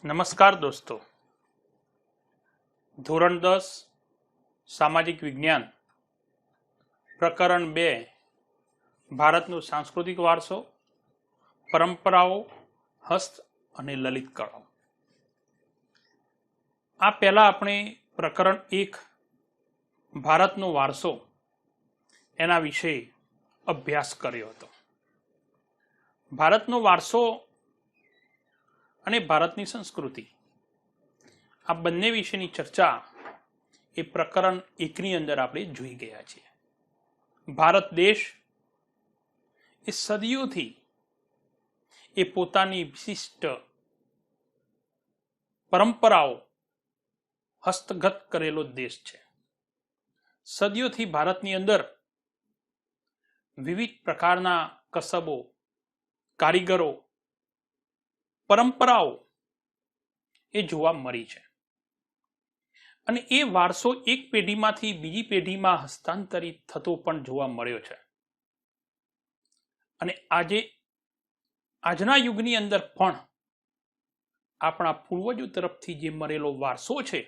નમસ્કાર દોસ્તો, ધોરણ 10 સામાજિક વિજ્ઞાન પ્રકરણ 2 ભારતનો સાંસ્કૃતિક વારસો, પરંપરાઓ, હસ્ત અને લલિત કળાઓ. આ પહેલા આપણે પ્રકરણ 1 ભારતનો વારસો એના વિશે અભ્યાસ કર્યો હતો. ભારતનો વારસો અને ભારતની સંસ્કૃતિ આ બંને વિશેની ચર્ચા એ પ્રકરણ 1 ની અંદર આપણે જોઈ ગયા છીએ. ભારત દેશ એ સદીઓથી એ પોતાની વિશિષ્ટ પરંપરાઓ હસ્તગત કરેલો દેશ છે. સદીઓથી ભારતની અંદર વિવિધ પ્રકારના કસબો, કારીગરો, પરંપરાઓ એ જોવા મળી છે અને એ વારસો એક પેઢીમાંથી બીજી પેઢીમાં હસ્તાંતરિત થતો પણ જોવા મળ્યો છે. અને આજના યુગની અંદર પણ આપણા પૂર્વજો તરફથી જે મળેલો વારસો છે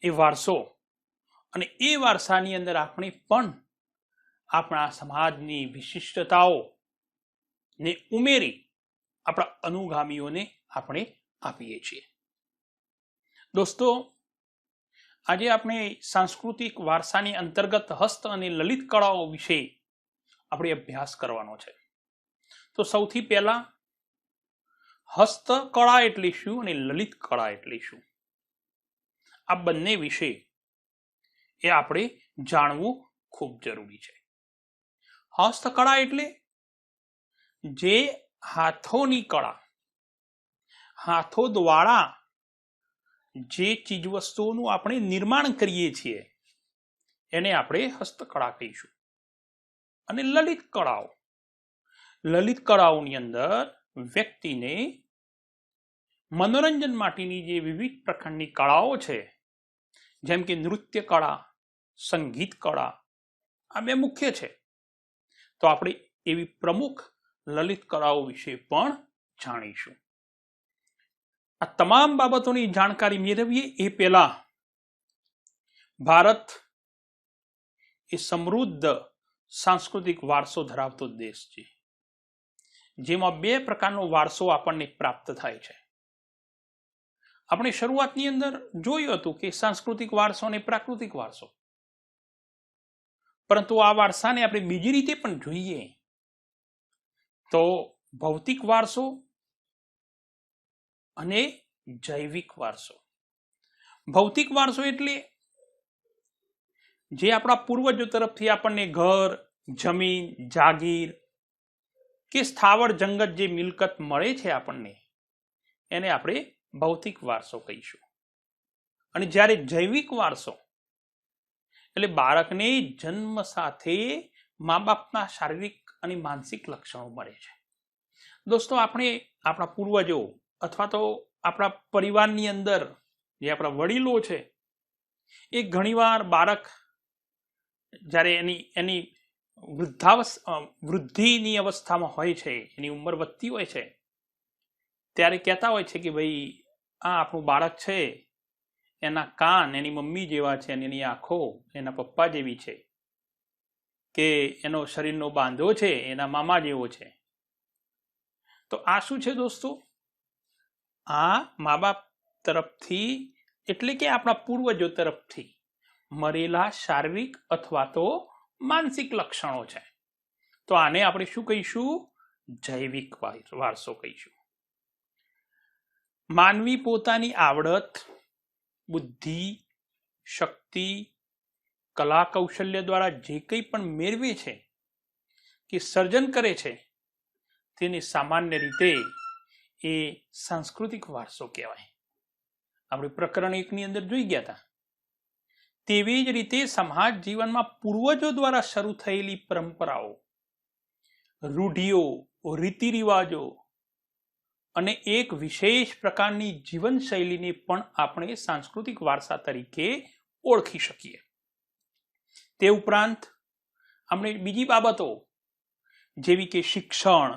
એ વારસો અને એ વારસાની અંદર આપણે પણ આપણા સમાજની વિશિષ્ટતાઓ ને ઉમેરી આપણા અનુગામીઓને આપણે આપીએ છીએ. દોસ્તો, આજે આપણે સાંસ્કૃતિક વારસાની અંતર્ગત હસ્ત અને લલિત કળાઓ વિશે આપણે અભ્યાસ કરવાનો છે. તો સૌથી પહેલા હસ્તકળા એટલે શું અને લલિત કળા એટલે શું, આ બંને વિશે એ આપણે જાણવું ખૂબ જરૂરી છે. હસ્તકળા એટલે જે હાથોની કળા, હાથો દ્વારા જે ચીજવસ્તુઓનું આપણે નિર્માણ કરીએ છીએ એને આપણે હસ્તકળા કહીશું. અને લલિત કળાઓની અંદર વ્યક્તિને મનોરંજન માટેની જે વિવિધ પ્રકારની કળાઓ છે, જેમ કે નૃત્ય કળા, સંગીત કળા, આ બે મુખ્ય છે. તો આપણે એવી પ્રમુખ લલિત કળાઓ વિશે પણ જાણીશું. આ તમામ બાબતોની જાણકારી મેળવીએ એ પહેલા ભારત એ સમૃદ્ધ સાંસ્કૃતિક વારસો ધરાવતો દેશ છે, જેમાં બે પ્રકારનો વારસો આપણને પ્રાપ્ત થાય છે. આપણે શરૂઆતની અંદર જોયું હતું કે સાંસ્કૃતિક વારસો અને પ્રાકૃતિક વારસો, પરંતુ આ વારસાને આપણે બીજી રીતે પણ જોઈએ તો ભૌતિક વારસો અને જૈવિક વારસો. ભૌતિક વારસો એટલે જે આપણા પૂર્વજો તરફથી આપણને ઘર, જમીન, જાગીર કે સ્થાવર જંગત જે મિલકત મળે છે આપણને, એને આપણે ભૌતિક વારસો કહીશું. અને જ્યારે જૈવિક વારસો એટલે બાળકને જન્મ સાથે મા બાપના શારીરિક અને માનસિક લક્ષણો મળે છે. દોસ્તો, આપણે આપણા પૂર્વજો અથવા તો આપણા પરિવારની અંદર જે આપણા વડીલો છે એ ઘણીવાર બાળક જ્યારે એની વૃદ્ધિની અવસ્થામાં હોય છે, એની ઉંમર વધતી હોય છે, ત્યારે કહેતા હોય છે કે ભાઈ આ આપણું બાળક છે, એના કાન એની મમ્મી જેવા છે અને એની આંખો એના પપ્પા જેવી છે, કે એનો શરીરનો બાંધો છે એના મામા જેવો છે. તો આ શું છે દોસ્તો? આ મા બાપ તરફથી એટલે કે આપણા પૂર્વજો તરફથી મળેલા શારીરિક અથવા તો માનસિક લક્ષણો છે. તો આને આપણે શું કહીશું? જૈવિક વારસો કહીશું. માનવી પોતાની આવડત, બુદ્ધિ, શક્તિ, કલા કૌશલ્ય દ્વારા જે કંઈ પણ મેળવે છે કે સર્જન કરે છે તેને સામાન્ય રીતે એ સાંસ્કૃતિક વારસો કહેવાય. આપણે પ્રકરણ 1 ની અંદર જોઈ ગયા હતા. તેવી જ રીતે સમાજ જીવનમાં પૂર્વજો દ્વારા શરૂ થયેલી પરંપરાઓ, રૂઢિઓ, રીતિ રિવાજો અને એક વિશેષ પ્રકારની જીવનશૈલીને પણ આપણે સાંસ્કૃતિક વારસા તરીકે ઓળખી શકીએ. તે ઉપરાંત આપણે બીજી બાબતો જેવી કે શિક્ષણ,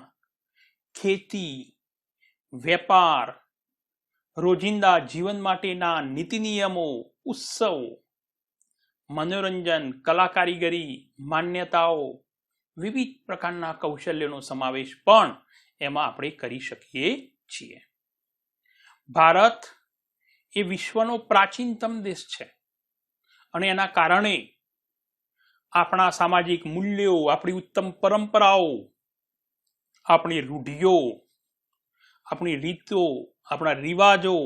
ખેતી, વેપાર, રોજિંદા જીવન માટેના નીતિ નિયમો, ઉત્સવો, મનોરંજન, કલાકારીગરી, માન્યતાઓ, વિવિધ પ્રકારના કૌશલ્યનો સમાવેશ પણ એમાં આપણે કરી શકીએ છીએ. ભારત એ વિશ્વનો પ્રાચીનતમ દેશ છે અને એના કારણે આપણા સામાજિક મૂલ્યો, આપણી ઉત્તમ પરંપરાઓ, આપણી રૂઢિઓ, આપણી રીતો, આપણા રિવાજો,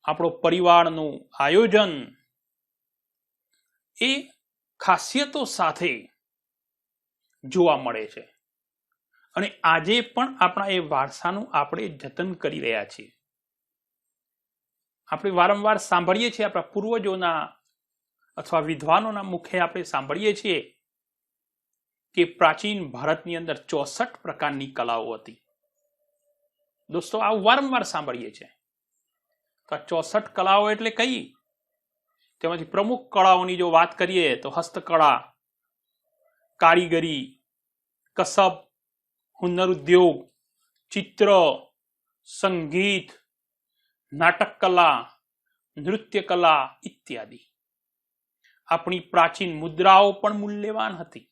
આપણો પરિવારનું આયોજન એ ખાસિયતો સાથે જોવા મળે છે અને આજે પણ આપણા એ વારસાનું આપણે જતન કરી રહ્યા છીએ. આપણે વારંવાર સાંભળીએ છીએ આપણા પૂર્વજોના અથવા વિદ્વાનોના મુખે આપણે સાંભળીએ છીએ કે પ્રાચીન ભારતની અંદર 64 પ્રકારની કલાઓ હતી. દોસ્તો આ વારંવાર સાંભળીએ છીએ. તો આ 64 કલાઓ એટલે કઈ? તેમાંથી પ્રમુખ કળાઓની જો વાત કરીએ તો હસ્તકળા, કારીગરી, કસબ, હુનર ઉદ્યોગ, ચિત્ર, સંગીત, નાટક કલા, નૃત્ય કલા ઇત્યાદિ. આપણી પ્રાચીન મુદ્રાઓ પણ મૂલ્યવાન હતી.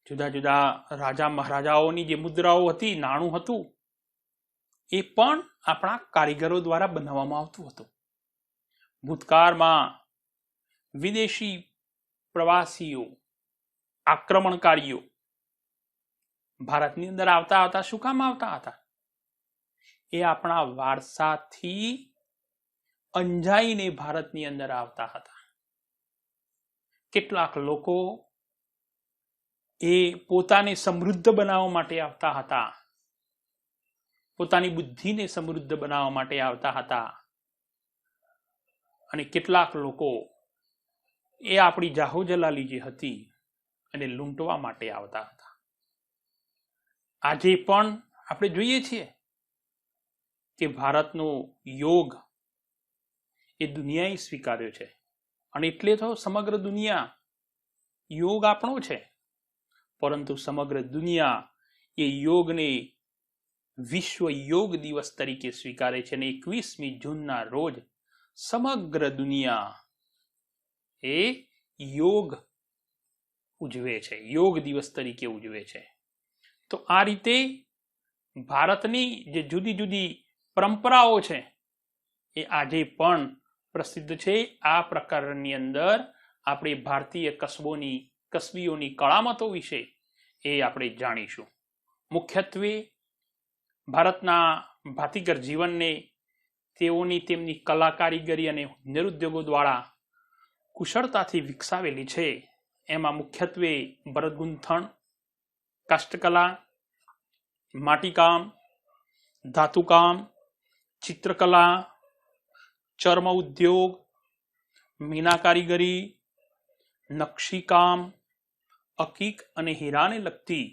જુદા જુદા રાજા મહારાજાઓની જે મુદ્રાઓ હતી, નાણું હતું, એ પણ આપણા કારીગરો દ્વારા બનાવવામાં આવતું હતું. ભૂતકાળમાં વિદેશી પ્રવાસીઓ, આક્રમણકારીઓ ભારતની અંદર આવતા હતા. શું કામ આવતા હતા? એ આપણા વારસાથી અંજાઈને ભારતની અંદર આવતા હતા. કેટલાક લોકો એ પોતાને સમૃદ્ધ બનાવવા માટે આવતા હતા, પોતાની બુદ્ધિને સમૃદ્ધ બનાવવા માટે આવતા હતા, અને કેટલાક લોકો એ આપણી જાહોજલાલી જે હતી એને લૂંટવા માટે આવતા હતા. આજે પણ આપણે જોઈએ છીએ કે ભારતનો યોગ એ દુનિયાએ સ્વીકાર્યો છે અને એટલે તો સમગ્ર દુનિયા યોગ આપણો છે, પરંતુ સમગ્ર દુનિયા એ યોગને વિશ્વ યોગ દિવસ તરીકે સ્વીકારે છે અને 21મી જૂનના રોજ સમગ્ર દુનિયા એ યોગ ઉજવે છે, યોગ દિવસ તરીકે ઉજવે છે. તો આ રીતે ભારતની જે જુદી જુદી પરંપરાઓ છે એ આજે પણ પ્રસિદ્ધ છે. આ પ્રકારની અંદર આપણે ભારતીય કસબીઓની કળામતો વિશે એ આપણે જાણીશું. મુખ્યત્વે ભારતના ભાતીગર જીવનને તેઓની તેમની કલા કારીગરી અને નિરુદ્યોગો દ્વારા કુશળતાથી વિકસાવેલી છે. એમાં મુખ્યત્વે ભરતગુંથણ, કાષ્ઠકલા, માટીકામ, ધાતુકામ, ચિત્રકલા, ચર્મ ઉદ્યોગ, મીના કારીગરી, નકશીકામ, અકીક અને હીરાને લગતી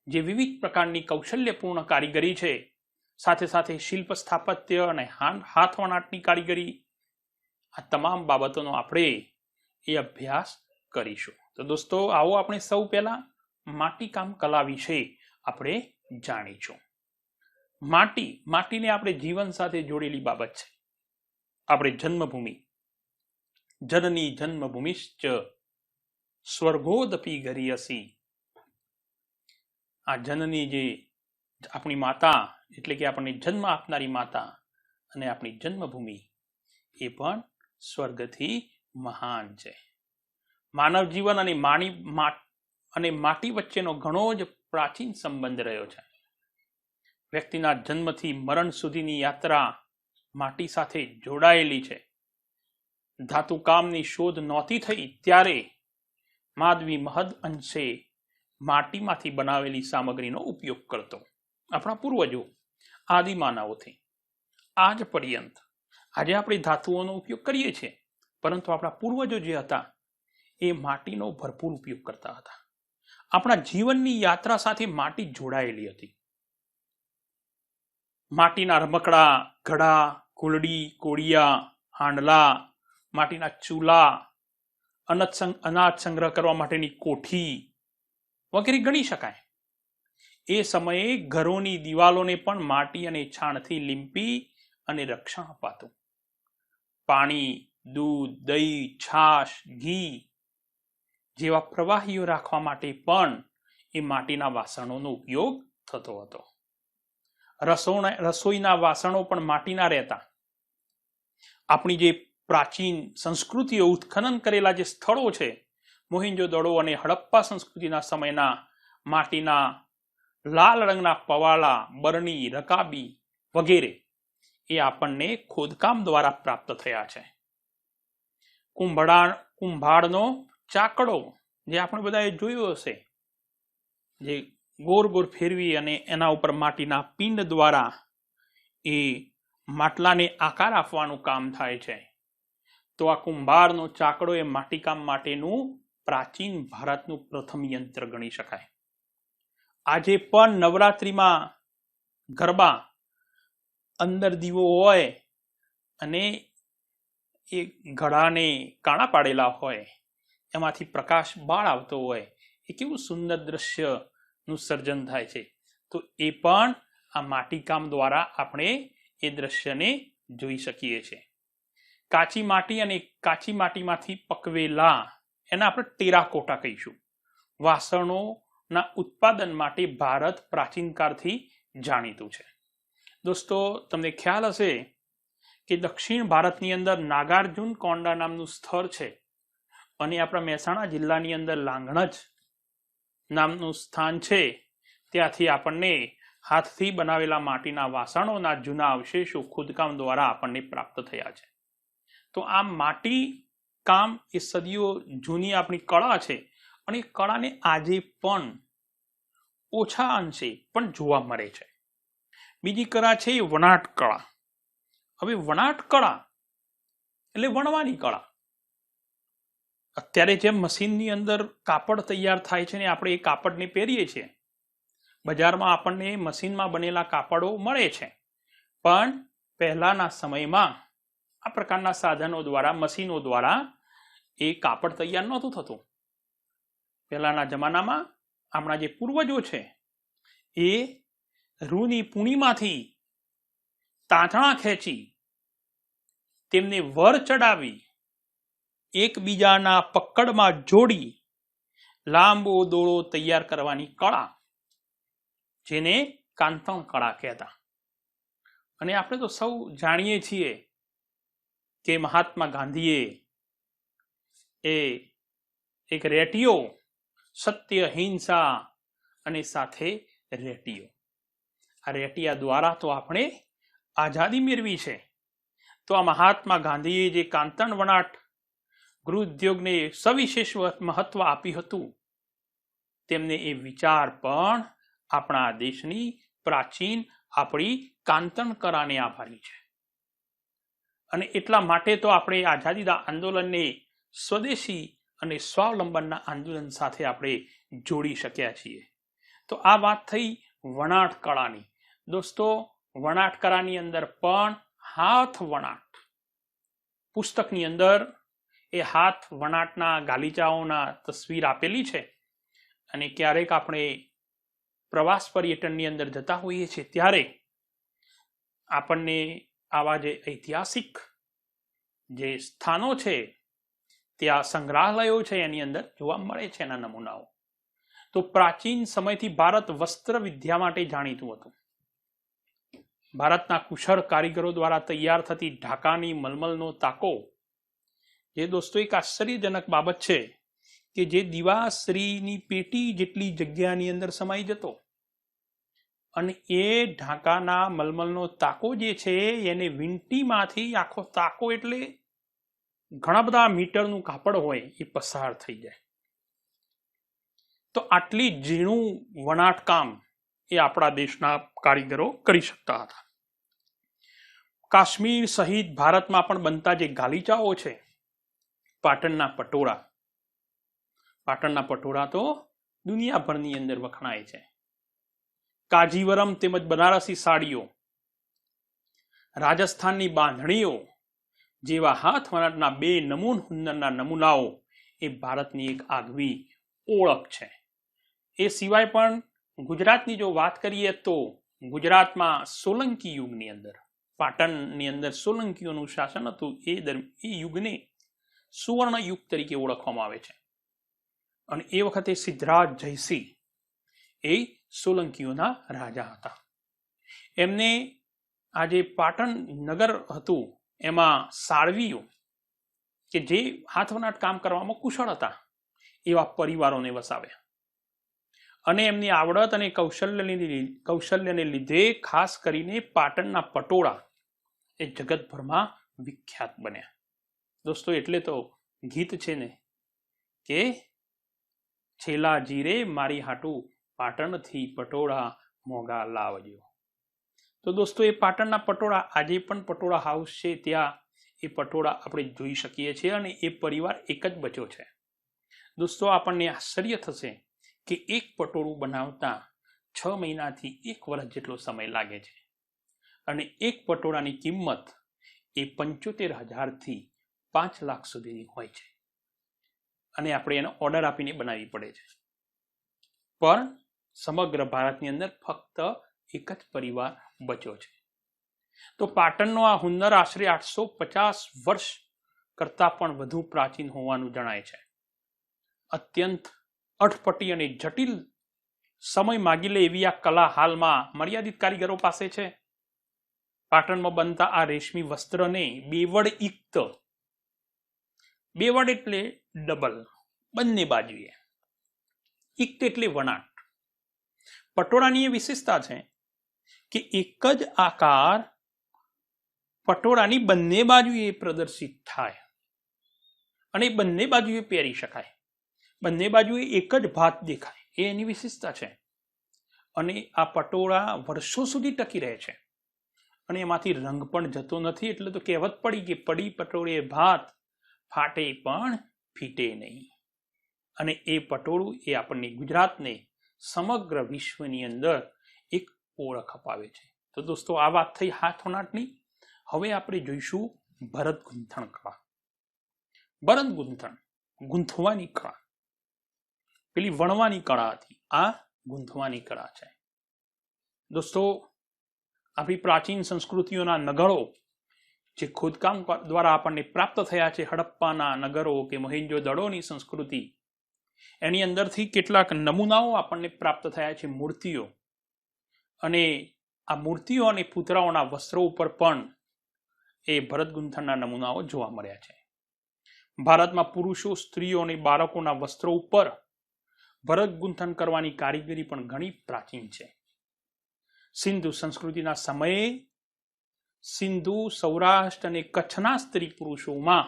જે વિવિધ પ્રકારની કૌશલ્યપૂર્ણ કારીગરી છે, સાથે સાથે શિલ્પ સ્થાપત્ય અને હાથ વણાટની કારીગરી, આ તમામ બાબતોનો આપણે એ અભ્યાસ કરીશું. તો દોસ્તો આવો આપણે સૌ પહેલા માટીકામ કલા વિશે આપણે જાણીશું. માટીને આપણે જીવન સાથે જોડેલી બાબત છે. આપણે જન્મભૂમિ, જનની જન્મભૂમિશ્ચ સ્વર્ગોદપી ગરીયસી. આ જનની જે આપણી માતા એટલે કે આપણને જન્મ આપનારી માતા અને આપણી જન્મભૂમિ એ પણ સ્વર્ગથી મહાન છે. માનવ જીવન અને માટી વચ્ચેનો ઘણો જ પ્રાચીન સંબંધ રહ્યો છે. વ્યક્તિના જન્મથી મરણ સુધીની યાત્રા માટી સાથે જોડાયેલી છે. ધાતુકામની શોધ નહોતી થઈ ત્યારે માનવી મહદ અંશે માટીમાંથી બનાવેલી સામગ્રીનો ઉપયોગ કરતો. આપણા પૂર્વજો આદિમાનવોથી આજ પર્યંત આજે આપણે ધાતુઓનો ઉપયોગ કરીએ છીએ, પરંતુ આપણા પૂર્વજો જે હતા એ માટીનો ભરપૂર ઉપયોગ કરતા હતા. આપણા જીવનની યાત્રા સાથે માટી જોડાયેલી હતી. માટીના રમકડા, ઘડા, કુલડી, કોડિયા, હાંડલા, માટીના ચૂલા, અનાજ સંગ્રહ કરવા માટેની કોઠી વગેરે ગણી શકાય. એ સમયે ઘરોની દિવાલોને પણ માટી અને છાણથી લીંપી અને રક્ષણ અપાતું. પાણી, દૂધ, દહીં, છાશ, ઘી જેવા પ્રવાહીઓ રાખવા માટે પણ એ માટીના વાસણોનો ઉપયોગ થતો હતો. રસોઈના વાસણો પણ માટીના રહેતા. આપણી જે પ્રાચીન સંસ્કૃતિઓ ઉત્ખનન કરેલા જે સ્થળો છે, મોહેંજો-દડો અને હડપ્પા સંસ્કૃતિના સમયના માટીના લાલ રંગના પવાળા, બરણી, રકાબી વગેરે એ આપણને ખોદકામ દ્વારા પ્રાપ્ત થયા છે. કુંભારનો ચાકડો જે આપણે બધાએ જોયો હશે, જે ગોર ગોર ફેરવી અને એના ઉપર માટીના પિંડ દ્વારા એ માટલાને આકાર આપવાનું કામ થાય છે. તો આ કુંભારનો ચાકડો એ માટીકામ માટેનું પ્રાચીન ભારતનું પ્રથમ યંત્ર ગણી શકાય. આજે પણ નવરાત્રિમાં ગરબા અંદર દીવો હોય અને એ ઘડાને કાણા પાડેલા હોય, એમાંથી પ્રકાશ બહાર આવતો હોય, એ કેવું સુંદર દ્રશ્યનું સર્જન થાય છે. તો એ પણ આ માટીકામ દ્વારા આપણે એ દ્રશ્યને જોઈ શકીએ છીએ. કાચી માટી અને કાચી માટીમાંથી પકવેલા એના આપણે ટેરાકોટા કહીશું. વાસણોના ઉત્પાદન માટે ભારત પ્રાચીન કાળથી જાણીતું છે. દોસ્તો, તમને ખ્યાલ હશે કે દક્ષિણ ભારતની અંદર નાગાર્જુન કોંડા નામનું સ્થળ છે અને આપણા મહેસાણા જિલ્લાની અંદર લાંગણજ નામનું સ્થાન છે. ત્યાંથી આપણને હાથથી બનાવેલા માટીના વાસણોના જૂના અવશેષો ખોદકામ દ્વારા આપણને પ્રાપ્ત થયા છે. તો આ માટી કામ એ સદીઓ જૂની આપણી કળા છે અને એ કળાને આજે પણ ઓછા અંશે પણ જોવા મળે છે. બીજી કળા છે એ વણાટ કળા. હવે વણાટ કળા એટલે વણવાની કળા. અત્યારે જેમ મશીનની અંદર કાપડ તૈયાર થાય છે ને આપણે એ કાપડને પહેરીએ છીએ, બજારમાં આપણને મશીનમાં બનેલા કાપડો મળે છે, પણ પહેલાના સમયમાં આ પ્રકારના સાધનો દ્વારા, મશીનો દ્વારા એ કાપડ તૈયાર નહોતું થતું. પહેલાના જમાનામાં આપણા જે પૂર્વજો છે એ રૂની પૂણીમાંથી તાંતણા ખેંચી તેમને વર ચડાવી એકબીજાના પકડમાં જોડી લાંબો દોરો તૈયાર કરવાની કળા, જેને કાંતણ કળા કહેતા. અને આપણે તો સૌ જાણીએ છીએ કે મહાત્મા ગાંધીએ એ એક રેટિયો, સત્ય, હિંસા અને સાથે રેટિયો, આ રેટિયા દ્વારા તો આપણે આઝાદી મેળવી છે. તો આ મહાત્મા ગાંધીએ જે કાંતણ વણાટ ગૃહ ઉદ્યોગને સવિશેષ મહત્વ આપ્યું હતું, તેમને એ વિચાર પણ આપણા દેશની પ્રાચીન આપણી કાંતણ કળાને આભારી છે. અને એટલા માટે તો આપણે આઝાદીના આંદોલનને સ્વદેશી અને સ્વાવલંબનના આંદોલન સાથે આપણે જોડી શક્યા છીએ. તો આ વાત થઈ વણાટ કળાની. દોસ્તો, વણાટ કળાની અંદર પણ હાથ વણાટ, પુસ્તકની અંદર એ હાથ વણાટના ગાલીચાઓના તસવીર આપેલી છે. અને ક્યારેક આપણે પ્રવાસ પર્યટનની અંદર જતા હોઈએ છીએ ત્યારે આપણને આવા જે ઐતિહાસિક જે સ્થાનો છે, ત્યાં સંગ્રહાલયો છે, એની અંદર જોવા મળે છે એના નમૂનાઓ. તો પ્રાચીન સમયથી ભારત વસ્ત્ર વિદ્યા માટે જાણીતું હતું. ભારતના કુશળ કારીગરો દ્વારા તૈયાર થતી ઢાકાની મલમલનો તાકો, જે દોસ્તો એક આશ્ચર્યજનક બાબત છે કે જે દિવાશ્રીની પેટી જેટલી જગ્યાની અંદર સમાઈ જતો, અને એ ઢાકાના મલમલનો તાકો જે છે એને વીંટીમાંથી આખો તાકો એટલે ઘણા બધા મીટરનું કાપડ હોય એ પસાર થઈ જાય. તો આટલી ઝીણું વણાટકામ એ આપણા દેશના કારીગરો કરી શકતા હતા. કાશ્મીર સહિત ભારતમાં પણ બનતા જે ગાલીચાઓ છે, પાટણના પટોળા, પાટણના પટોળા તો દુનિયાભરની અંદર વખણાય છે. કાજીવરમ તેમજ બનારસી સાડીઓ, રાજસ્થાનની બાંધણીઓ જેવા હાથ વણાટના બે નમૂન હુન્નરના નમૂનાઓ એ ભારતની એક આગવી ઓળખ છે. એ સિવાય પણ ગુજરાતની જો વાત કરીએ તો ગુજરાતમાં સોલંકી યુગની અંદર પાટણની અંદર સોલંકીઓનું શાસન હતું. એ યુગને સુવર્ણ યુગ તરીકે ઓળખવામાં આવે છે. અને એ વખતે સિદ્ધરાજ જયસિંહ એ સોલંકીઓના રાજા હતા. એમને આ જે પાટણ નગર હતું એમાં સાળવીઓ કે જે હાથવણાટ કામ કરવામાં કુશળ હતા એવા પરિવારોને વસાવ્યા. અને એમની આવડત અને કૌશલ્યને લીધે ખાસ કરીને પાટણના પટોળા એ જગતભરમાં વિખ્યાત બન્યા. દોસ્તો એટલે તો ગીત છે ને કે છેલા જીરે મારી હાટું પાટણથી પટોળા મોગા લાવજો. તો દોસ્તો એ પાટણના પટોળા આજે પણ પટોળા હાઉસ છે ત્યાં એ પટોળા આપણે જોઈ શકીએ છીએ અને એ પરિવાર એક જ બચ્યો છે. દોસ્તો આપણને આશ્ચર્ય થશે કે એક પટોળું બનાવતા 6 મહિનાથી 1 વર્ષ જેટલો સમય લાગે છે અને એક પટોળાની કિંમત એ 75,000 થી 5 લાખ સુધીની હોય છે અને આપણે એનો ઓર્ડર આપીને બનાવવી પડે છે. પણ સમગ્ર ભારતની અંદર ફક્ત એક જ પરિવાર બચ્યો છે. તો પાટણનો આ હુન્નર આશરે 850 વર્ષ કરતા પણ વધુ પ્રાચીન હોવાનું જણાય છે. અત્યંત અટપટી અને જટિલ સમય માગી લે એવી આ કલા હાલમાં મર્યાદિત કારીગરો પાસે છે. પાટણમાં બનતા આ રેશમી વસ્ત્રને બેવડ ઇક્ત, બેવડ એટલે ડબલ, બંને બાજુએ, ઇક્ત એટલે વણાટ. પટોળાની એ વિશેષતા છે કે એક જ આકાર પટોળાની બંને બાજુએ પ્રદર્શિત થાય અને બંને બાજુએ પહેરી શકાય, બંને બાજુએ એક જ ભાત દેખાય, એ એની વિશેષતા છે. અને આ પટોળા વર્ષો સુધી ટકી રહે છે અને એમાંથી રંગ પણ જતો નથી. એટલે તો કહેવત પડી કે પડી પટોળે ભાત ફાટે પણ ફીટે નહીં. અને એ પટોળું એ આપણને ગુજરાતને સમગ્ર વિશ્વની અંદર એક ઓળખ અપાવે છે. તો દોસ્તો આ વાત થઈ હાથવણાટની. હવે આપણે જોઈશું ભરત ગૂંથણ કળા. ભરત ગૂંથણ, ગૂંથવાની કળા. પેલી વણવાની કળા હતી, આ ગૂંથવાની કળા છે. દોસ્તો આપણી પ્રાચીન સંસ્કૃતિઓના નગરો જે ખોદકામ દ્વારા આપણને પ્રાપ્ત થયા છે, હડપ્પાના નગરો કે મોહેન્જો-દડોની સંસ્કૃતિ, એની અંદરથી કેટલાક નમૂનાઓ આપણને પ્રાપ્ત થયા છે, મૂર્તિઓ. અને આ મૂર્તિઓ અને પૂતળાઓના વસ્ત્રો ઉપર પણ એ ભરત ગૂંથણના નમૂનાઓ જોવા મળ્યા છે. ભારતમાં પુરુષો, સ્ત્રીઓ અને બાળકોના વસ્ત્રો ઉપર ભરત ગૂંથણ કરવાની કારીગરી પણ ઘણી પ્રાચીન છે. સિંધુ સંસ્કૃતિના સમયે સિંધુ, સૌરાષ્ટ્ર અને કચ્છના સ્ત્રી પુરુષોમાં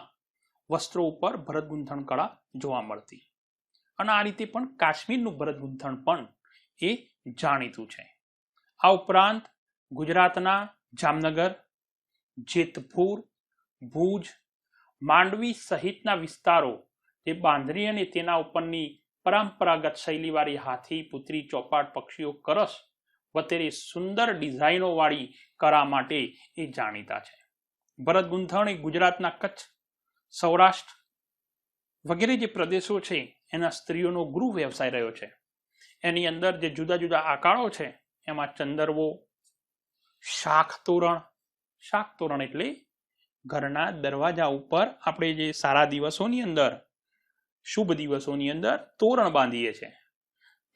વસ્ત્રો ઉપર ભરત ગૂંથણ કળા જોવા મળતી. અને આ રીતે પણ કાશ્મીરનું ભરત ગૂંથણ પણ એ જાણીતું છે. આ ઉપરાંત ગુજરાતના જામનગર, જેતપુર, ભુજ, માંડવી સહિતના વિસ્તારો જે બાંધણી અને તેના ઉપરની પરંપરાગત શૈલીવાળી હાથી, પુત્રી, ચોપાટ, પક્ષીઓ, કરસ વગેરે સુંદર ડિઝાઇનો વાળી કળા માટે એ જાણીતા છે. ભરત ગૂંથણ એ ગુજરાતના કચ્છ, સૌરાષ્ટ્ર વગેરે જે પ્રદેશો છે એના સ્ત્રીઓનો ગૃહ વ્યવસાય રહ્યો છે. એની અંદર જે જુદા જુદા આકારો છે એમાં ચંદરવો, શાખ તોરણ એટલે ઘરના દરવાજા ઉપર આપણે જે સારા દિવસોની અંદર, શુભ દિવસોની અંદર તોરણ બાંધીએ છીએ,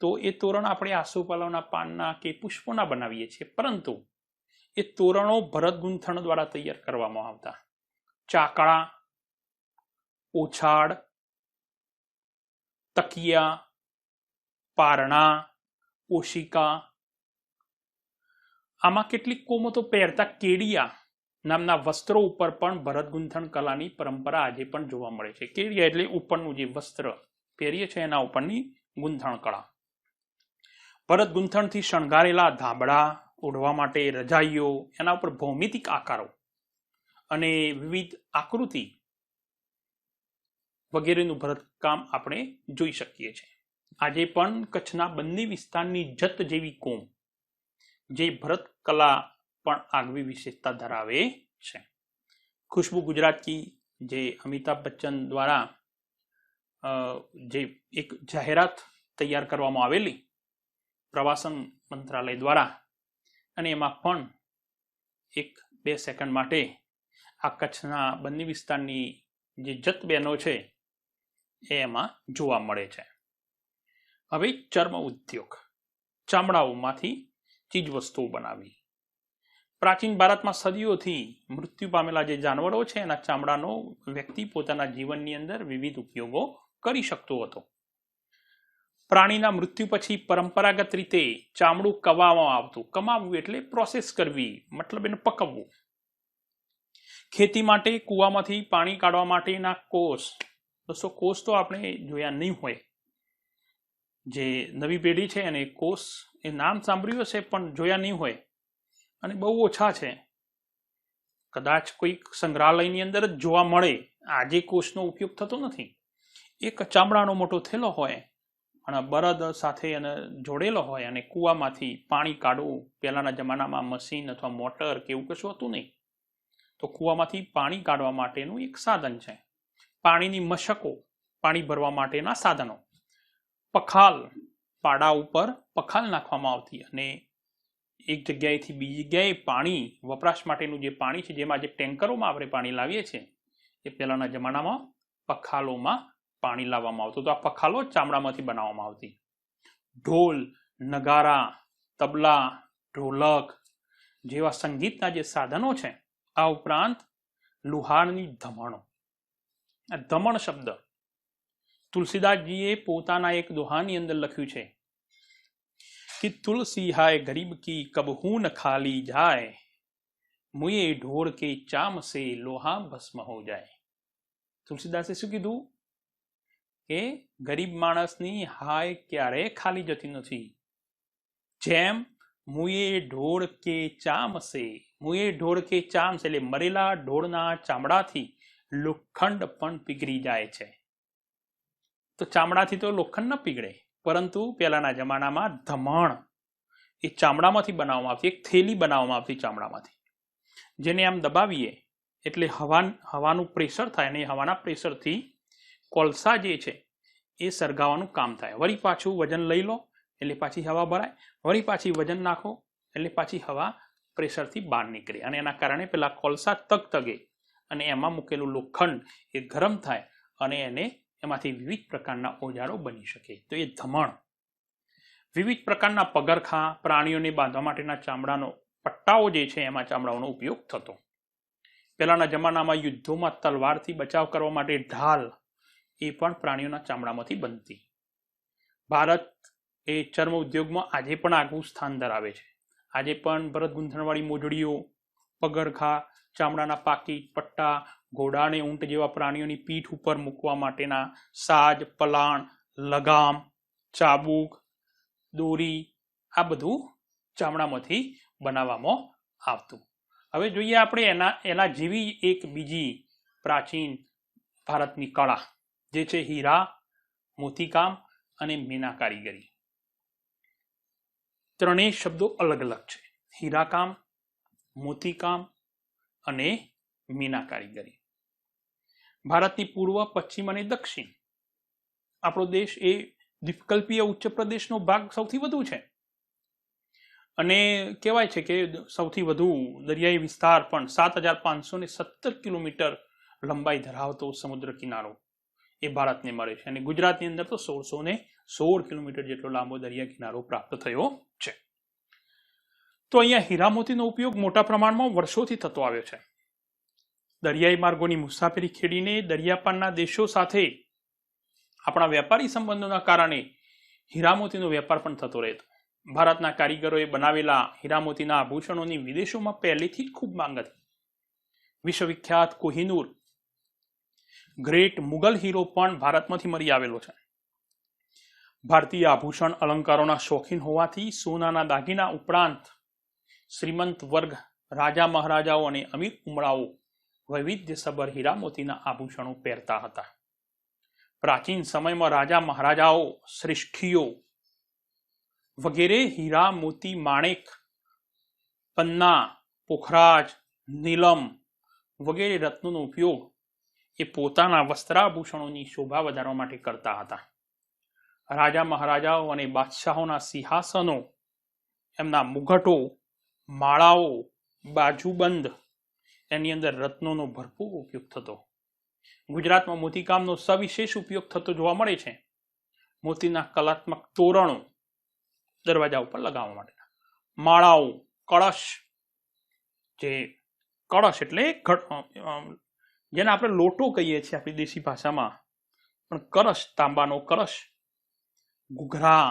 તો એ તોરણ આપણે આસોપાલવના પાનના કે પુષ્પોના બનાવીએ છીએ, પરંતુ એ તોરણો ભરત ગૂંથણ દ્વારા તૈયાર કરવામાં આવતા. ચાકળા, ઓછાડ, તકિયા, પારણા, ઓશિકા, આમાં કેટલીક કોમો તો પહેરતા કેડિયા નામના વસ્ત્રો ઉપર પણ ભરત ગૂંથણ કલાની પરંપરા આજે પણ જોવા મળે છે. કેડિયા એટલે ઉપરનું જે વસ્ત્ર પહેરીએ છીએ એના ઉપરની ગૂંથણ કળા. ભરત ગૂંથણથી શણગારેલા ધાબળા, ઓઢવા માટે રજાઈઓ, એના ઉપર ભૌમિતિક આકારો અને વિવિધ આકૃતિ વગેરેનું ભરતકામ આપણે જોઈ શકીએ છીએ. આજે પણ કચ્છના બંને વિસ્તારની જત જેવી કોમ જે ભરત કલા પણ આગવી વિશેષતા ધરાવે છે. ખુશ્બુ ગુજરાત કી જે અમિતાભ બચ્ચન દ્વારા જે એક જાહેરાત તૈયાર કરવામાં આવેલી પ્રવાસન મંત્રાલય દ્વારા, અને એમાં પણ 1-2 સેકન્ડ માટે આ કચ્છના બન્ની વિસ્તારની જે જત બહેનો છે એ એમાં જોવા મળે છે. હવે ચર્મ ઉદ્યોગ, ચામડાઓમાંથી ચીજ વસ્તુઓ બનાવી. પ્રાચીન ભારતમાં સદીઓથી મૃત્યુ પામેલા જે જાનવરો છે એના ચામડાનો વ્યક્તિ પોતાના જીવનની અંદર વિવિધ ઉપયોગો કરી શકતો હતો. પ્રાણીના મૃત્યુ પછી પરંપરાગત રીતે ચામડું કમાવામાં આવતું. કમાવવું એટલે પ્રોસેસ કરવી, મતલબ એને પકવવું. ખેતી માટે કૂવામાંથી પાણી કાઢવા માટેના કોષ, દોસ્તો કોષ તો આપણે જોયા નહીં હોય. જે નવી પેઢી છે એને કોષ એ નામ સાંભળ્યું હશે પણ જોયા નહીં હોય, અને બહુ ઓછા છે. કદાચ કોઈ સંગ્રહાલયની અંદર જ જોવા મળે. આજે કોષનો ઉપયોગ થતો નથી. એક ચામડાનો મોટો થેલો હોય અને બળદ સાથે એને જોડેલો હોય, અને કૂવામાંથી પાણી કાઢવું. પહેલાના જમાનામાં મશીન અથવા મોટર કે એવું કશું હતું નહીં, તો કૂવામાંથી પાણી કાઢવા માટેનું એક સાધન છે. પાણીની મશકો, પાણી ભરવા માટેના સાધનો. પખાલ, પાડા ઉપર પખાલ નાખવામાં આવતી, અને એક જગ્યાએથી બીજી જગ્યાએ પાણી વપરાશ માટેનું જે પાણી છે, જેમાં જે ટેન્કરોમાં આપણે પાણી લાવીએ છીએ, એ પહેલાના જમાનામાં પખાલોમાં પાણી લાવવામાં આવતું. તો આ પખાલો ચામડામાંથી બનાવવામાં આવતી. ઢોલ, નગારા, તબલા, ઢોલક જેવા સંગીતના જે સાધનો છે. આ ઉપરાંત લુહારની ધમણો. આ ધમણ શબ્દ તુલસીદાસજીએ પોતાના એક દોહાની અંદર લખ્યું છે कि तुलसी हाय गरीब की कबहू न खाली जाए, मुए ढोर के चाम से लोहा भस्म हो जाए. તુલસીદાસે શું કીધું કે ગરીબ માણસની હાય ક્યારે ખાલી જતી નથી. જેમ મુએ ઢોળ કે ચામ સે, મુએ ઢોળ કે ચામ સે એટલે મરેલા ઢોળના ચામડાથી લોખંડ પણ પીગળી જાય છે. તો ચામડાથી તો લોખંડ ન પીગળે, પરંતુ પહેલાના જમાનામાં ધમણ એ ચામડામાંથી બનાવવામાં આવતી. એક થેલી બનાવવામાં આવતી ચામડામાંથી, જેને આમ દબાવીએ એટલે હવાનું પ્રેશર થાય, અને હવાના પ્રેશરથી કોલસા જે છે એ સળગાવવાનું કામ થાય. વળી પાછું વજન લઈ લો એટલે પાછી હવા ભરાય, વળી પાછી વજન નાખો એટલે પાછી હવા પ્રેશરથી બહાર નીકળે, અને એના કારણે પેલા કોલસા તગતગે, અને એમાં મૂકેલું લોખંડ એ ગરમ થાય, અને એને એમાંથી વિવિધ પ્રકારના ઓજારો બની શકે. તો એ ધમણ. વિવિધ પ્રકારના પગરખાં, પ્રાણીઓને બાંધવા માટેના ચામડાનો પટ્ટાઓ જે છે એમાં ચામડાઓનો ઉપયોગ થતો. પહેલાના જમાનામાં યુદ્ધોમાં તલવારથી બચાવ કરવા માટે ઢાલ એ પણ પ્રાણીઓના ચામડામાંથી બનતી. ભારત એ ચર્મ ઉદ્યોગમાં આજે પણ આગવું સ્થાન ધરાવે છે. આજે પણ ભરત ગૂંથણવાળી મોજડીઓ, પગરખાં, ચામડાના પાકીટ, પટ્ટા, ઘોડા અને ઊંટ જેવા પ્રાણીઓની પીઠ ઉપર મૂકવા માટેના સાજ, પલાણ, લગામ, ચાબુક, દોરી, આ બધું ચામડામાંથી બનાવવામાં આવતું. હવે જોઈએ આપણે એના જેવી એક બીજી પ્રાચીન ભારતની કળા, જે છે હીરા, મોતીકામ અને મીના કારીગરી. ત્રણેય શબ્દો અલગ અલગ છે. હીરાકામ, મોતીકામ અને મીના કારીગરી. ભારતની પૂર્વ, પશ્ચિમ અને દક્ષિણ. આપણો દેશ એ દ્વીપકલ્પીય ઉચ્ચ પ્રદેશનો ભાગ સૌથી વધુ છે, અને કહેવાય છે કે સૌથી વધુ દરિયાઈ વિસ્તાર પણ 7,517 કિલોમીટર લંબાઈ ધરાવતો સમુદ્ર કિનારો એ ભારતને મળે છે, અને ગુજરાતની અંદર તો 1,616 કિલોમીટર જેટલો લાંબો દરિયા કિનારો પ્રાપ્ત થયો છે. તો અહીંયા હીરા મોતીનો ઉપયોગ મોટા પ્રમાણમાં વર્ષોથી થતો આવ્યો છે. દરિયાઈ માર્ગોની મુસાફરી ખેડીને દરિયાપારના દેશો સાથે આપણા વેપારી સંબંધોના કારણે હીરામોતીનો વેપાર પણ થતો રહેતો. ભારતના કારીગરોએ બનાવેલા હીરામોતીના આભૂષણોની વિદેશોમાં પહેલેથી જ ખૂબ માંગ હતી. વિશ્વવિખ્યાત કોહિનૂર ગ્રેટ મુગલ હીરો પણ ભારતમાંથી મળી આવેલો છે. ભારતીય આભૂષણ અલંકારોના શોખીન હોવાથી સોનાના દાગીના ઉપરાંત શ્રીમંત વર્ગ, રાજા મહારાજાઓ અને અમીર ઉમરાઓ વૈવિધ્યસભર હીરામોતીના આભૂષણો પહેરતા હતા. પ્રાચીન સમયમાં રાજા મહારાજાઓ, શ્રેષ્ઠીઓ વગેરે હીરા, મોતી, માણેક, પન્ના, પોખરાજ, નીલમ વગેરે રત્નોનો ઉપયોગ એ પોતાના વસ્ત્રાભૂષણોની શોભા વધારવા માટે કરતા હતા. રાજા મહારાજાઓ અને બાદશાહોના સિંહાસનો, એમના મુગટો, માળાઓ, બાજુબંધ, એની અંદર રત્નોનો ભરપૂર ઉપયોગ થતો. ગુજરાતમાં મોતીકામનો સવિશેષ ઉપયોગ થતો જોવા મળે છે. મોતીના કલાત્મક તોરણો દરવાજા ઉપર લગાવવા માટેના, માળાઓ, કળશ, જે કળશ એટલે જેને આપણે લોટો કહીએ છીએ આપણી દેશી ભાષામાં, પણ કળશ, તાંબાનો કળશ, ઘૂઘરા,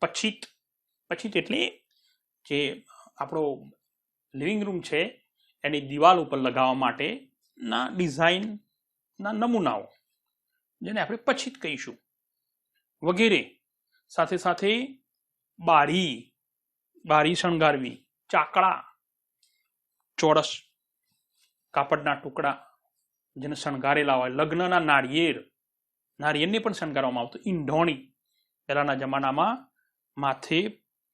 પછીત, પછીત એટલે જે આપણો લિવિંગ રૂમ છે એની દિવાલ ઉપર લગાવવા માટેના ડિઝાઇનના નમૂનાઓ, જેને આપણે પછીત કહીશું, વગેરે. સાથે સાથે બારી શણગારવી, ચાકડા, ચોરસ કાપડના ટુકડા જેને શણગારેલા હોય, લગ્નના નાળિયેરને પણ શણગારવામાં આવતું. ઈંઢોણી, પહેલાના જમાનામાં માથે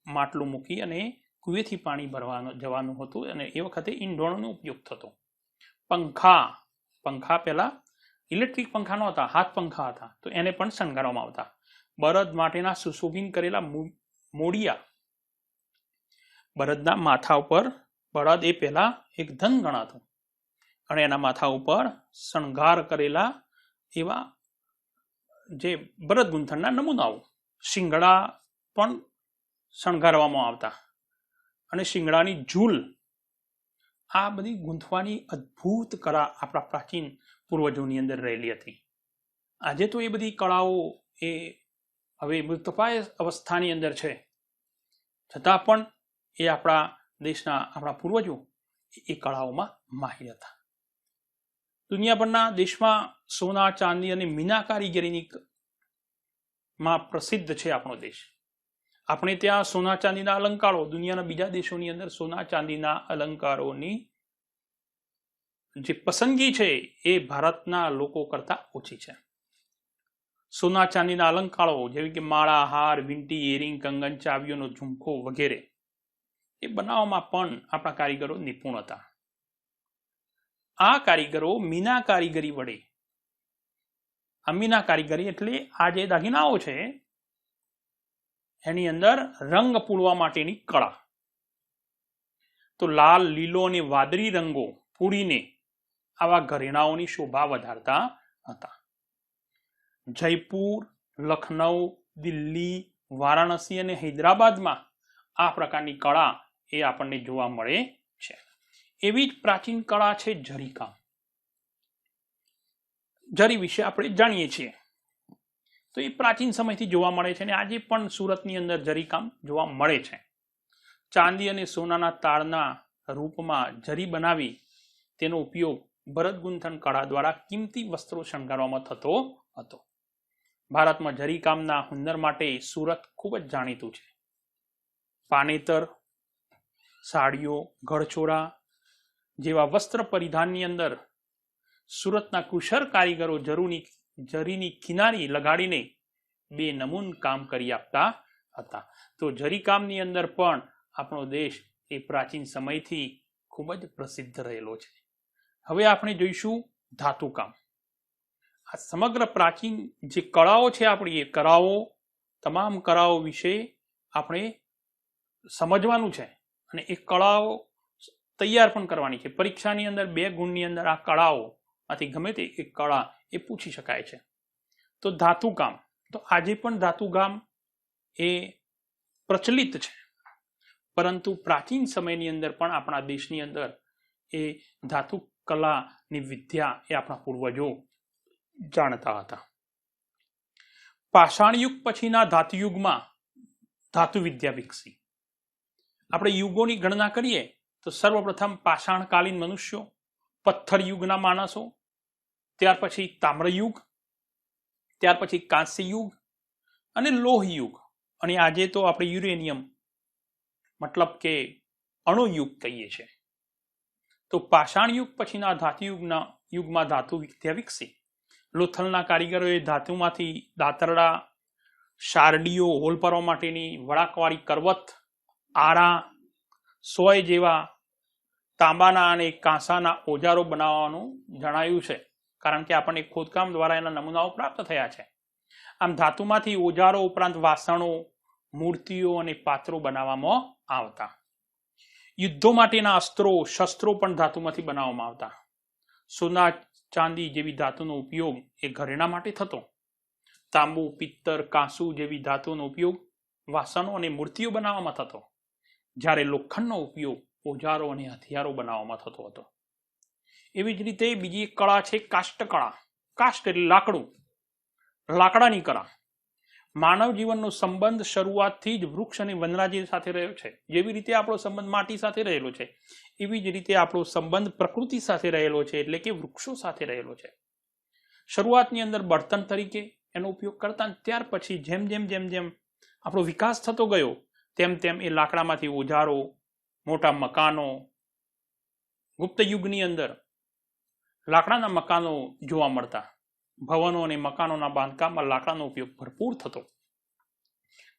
માટલું મૂકી અને કુવેથી પાણી ભરવાનું જવાનું હતું અને એ વખતે ઈંઢોણનો ઉપયોગ થતો. પંખા પહેલા ઇલેક્ટ્રિક પંખા નહોતા, હાથ પંખા હતા, તો એને પણ શણગારવામાં આવતા. બળદ માટેના સુશોભિત કરેલા મોડિયા, બળદના માથા ઉપર, બળદ એ પહેલા એક ધન ગણાતું અને એના માથા ઉપર શણગાર કરેલા એવા જે બળદ ગૂંથણના નમૂનાઓ, શિંગડા પણ શણગારવામાં આવતા અને શિંગડાની ઝૂલ. આ બધી ગૂંથવાની અદ્ભુત કળા આપણા પ્રાચીન પૂર્વજોની અંદર રહેલી હતી. આજે તો એ બધી કળાઓ એ હવે મૃતપાય અવસ્થાની અંદર છે, છતાં પણ એ આપણા પૂર્વજો એ કળાઓમાં માહિર હતા. દુનિયાભરના દેશમાં સોના, ચાંદી અને મીના કારીગરીની માં પ્રસિદ્ધ છે આપણો દેશ. આપણે ત્યાં સોના ચાંદીના અલંકારો, દુનિયાના બીજા દેશોની અંદર સોના ચાંદીના અલંકારોની જે પસંદગી છે એ ભારતના લોકો કરતા ઓછી છે. સોના ચાંદીના અલંકારો જેવી કે માળા, હાર, વીંટી, એરિંગ, કંગન, ચાવીઓનો ઝુમખો વગેરે એ બનાવવામાં પણ આપણા કારીગરો નિપુણ હતા. આ કારીગરો મીના કારીગરી વડે, આ મીના કારીગરી એટલે આ જે દાગીનાઓ છે એની અંદર રંગ પૂરવા માટેની કળા, તો લાલ, લીલો અને વાદળી રંગો પૂરીને આવા ઘરેણાઓની શોભા વધારતા હતા. જયપુર, લખનઉ, દિલ્હી, વારાણસી અને હૈદરાબાદમાં આ પ્રકારની કળા એ આપણને જોવા મળે છે. એવી જ પ્રાચીન કળા છે જરીકામ. જરી વિશે આપણે જાણીએ છીએ, તો એ પ્રાચીન સમયથી જોવા મળે છે અને આજે પણ સુરતની અંદર જરીકામ જોવા મળે છે. ચાંદી અને સોનાના તાળના રૂપમાં જરી બનાવી તેનો ઉપયોગ ભરત ગૂંથણ કળા દ્વારા કિંમતી વસ્ત્રો શણગારવામાં થતો હતો. ભારતમાં જરીકામના હુનર માટે સુરત ખૂબ જ જાણીતું છે. પાનેતર, સાડીઓ, ગળચોળા જેવા વસ્ત્ર પરિધાનની અંદર સુરતના કુશળ કારીગરો જરીની કિનારી લગાડીને બે નમૂન કામ કરી આપતા હતા. તો જરીકામની અંદર પણ આપણો દેશ એ પ્રાચીન સમયથી ખૂબ જ પ્રસિદ્ધ રહેલો છે. હવે આપણે જોઈશું ધાતુકામ. આ સમગ્ર પ્રાચીન જે કળાઓ છે આપણી, એ કળાઓ, તમામ કળાઓ વિશે આપણે સમજવાનું છે અને એ કળાઓ તૈયાર પણ કરવાની છે. પરીક્ષાની અંદર 2 ગુણની અંદર આ કળાઓમાંથી ગમે તે એક કળા એ પૂછી શકાય છે. તો ધાતુકામ, તો આજે પણ ધાતુકામ એ પ્રચલિત છે, પરંતુ પ્રાચીન સમયની અંદર પણ આપણા દેશની અંદર એ ધાતુ કલાની વિદ્યા એ આપણા પૂર્વજો જાણતા હતા. પાષાણ યુગ પછીના ધાતુયુગમાં ધાતુ વિદ્યા વિકસી. આપણે યુગોની ગણના કરીએ તો સર્વપ્રથમ પાષાણકાલીન મનુષ્યો, પથ્થર યુગના માણસો, ત્યાર પછી તામ્રયુગ, ત્યાર પછી કાંસ્ય યુગ અને લોહ યુગ, અને આજે તો આપણે યુરેનિયમ મતલબ કે અણુયુગ કહીએ છીએ. તો પાષાણ યુગ પછીના યુગમાં ધાતુ વિદ્યા વિકસી. લોથલના કારીગરોએ ધાતુમાંથી દાતરડા, શારડીઓ, હોલ પાડવા માટેની વળાંકવાળી કરવત, આરા, સોય જેવા તાંબાના અને કાંસાના ઓજારો બનાવવાનું જણાયું છે, કારણ કે આપણને ખોદકામ દ્વારા એના નમૂનાઓ પ્રાપ્ત થયા છે. આમ ધાતુમાંથી ઓજારો ઉપરાંત વાસણો, મૂર્તિઓ અને પાત્રો બનાવવામાં આવતા. યુદ્ધો માટેના અસ્ત્રો, શસ્ત્રો પણ ધાતુમાંથી બનાવવામાં આવતા. સોના, ચાંદી જેવી ધાતુનો ઉપયોગ એ ઘરેણા માટે થતો. તાંબુ, પિત્તર, કાંસુ જેવી ધાતુનો ઉપયોગ વાસણો અને મૂર્તિઓ બનાવવામાં થતો, જ્યારે લોખંડનો ઉપયોગ ઓજારો અને હથિયારો બનાવવામાં થતો હતો. એવી જ રીતે બીજી એક કળા છે કાષ્ટ કળા. કાષ્ટ એટલે લાકડું, લાકડાની કળા. માનવ જીવનનો સંબંધ શરૂઆતથી જ વૃક્ષ અને વનરાજી સાથે રહ્યો છે. જેવી રીતે આપણો સંબંધ માટી સાથે રહેલો છે, એવી જ રીતે આપણો સંબંધ પ્રકૃતિ સાથે રહેલો છે, એટલે કે વૃક્ષો સાથે રહેલો છે. શરૂઆતની અંદર બળતણ તરીકે એનો ઉપયોગ કરતા, ત્યાર પછી જેમ જેમ જેમ જેમ આપણો વિકાસ થતો ગયો તેમ તેમ એ લાકડામાંથી ઓજારો, મોટા મકાનો, ગુપ્ત યુગની અંદર લાકડાના મકાનો જોવા મળતા. ભવનો અને મકાનોના બાંધકામમાં લાકડાનો ઉપયોગ ભરપૂર થતો.